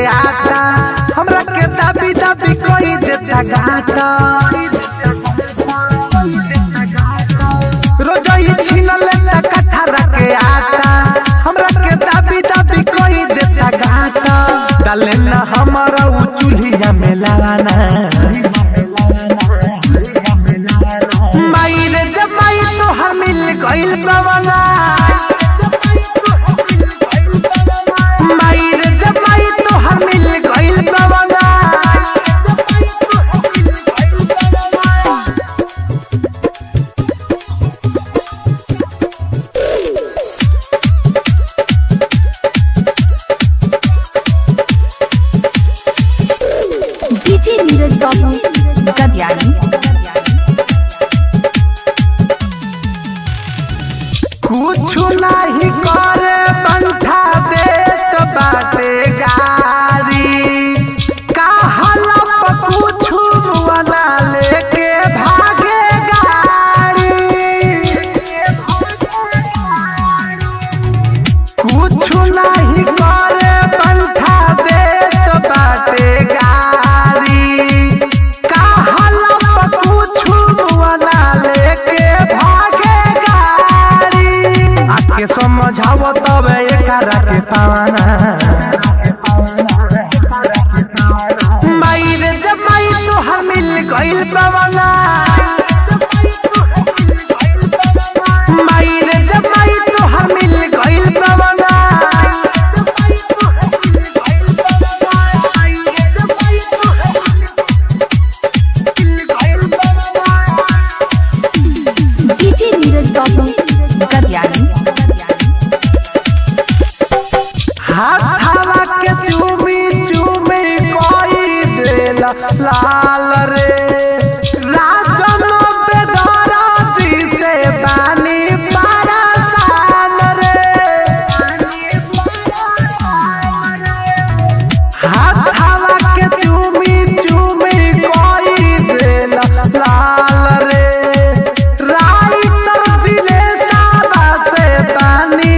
हमरा के दाबी दाबी कोई देता घाटा रोजाई छीन लेता कठहरा के आटा हमरा के दाबी दाबी कोई देता घाटा डाले ना हमारा उ चूल्हिया में लाना माई रे जब माई तो हम मिल गइल बावला कुछ नहीं करे बंठा देत बाटे गारी कहला कुछ वाला लेके भागे गाड़ी कुछ नहीं करे बंठा देत बाटे गारी कहला कुछ वाला लेके भागे के समझाओ तब एकरा के पावाना माई रे जब माई तो हम मिल गइल बावला माई रे जब माई तो हम मिल गइल बावला डीजे नीरज बाबू कल्याणी हाथवा के चूमी चूमी कोई देला लाल रे राजन बेदरा दी से बानी परसान रे हाथवा के चूमी चूमी कोई देला लाल रे राइटर दिले साबा से बानी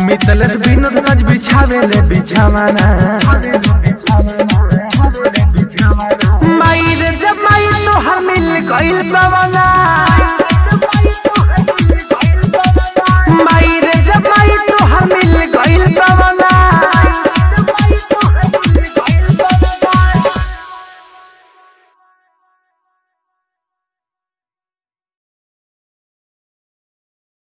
मितलस विनोद राज बिछावे ले बिछावाना माई रे जब माई तो हम मिल गइल बाबा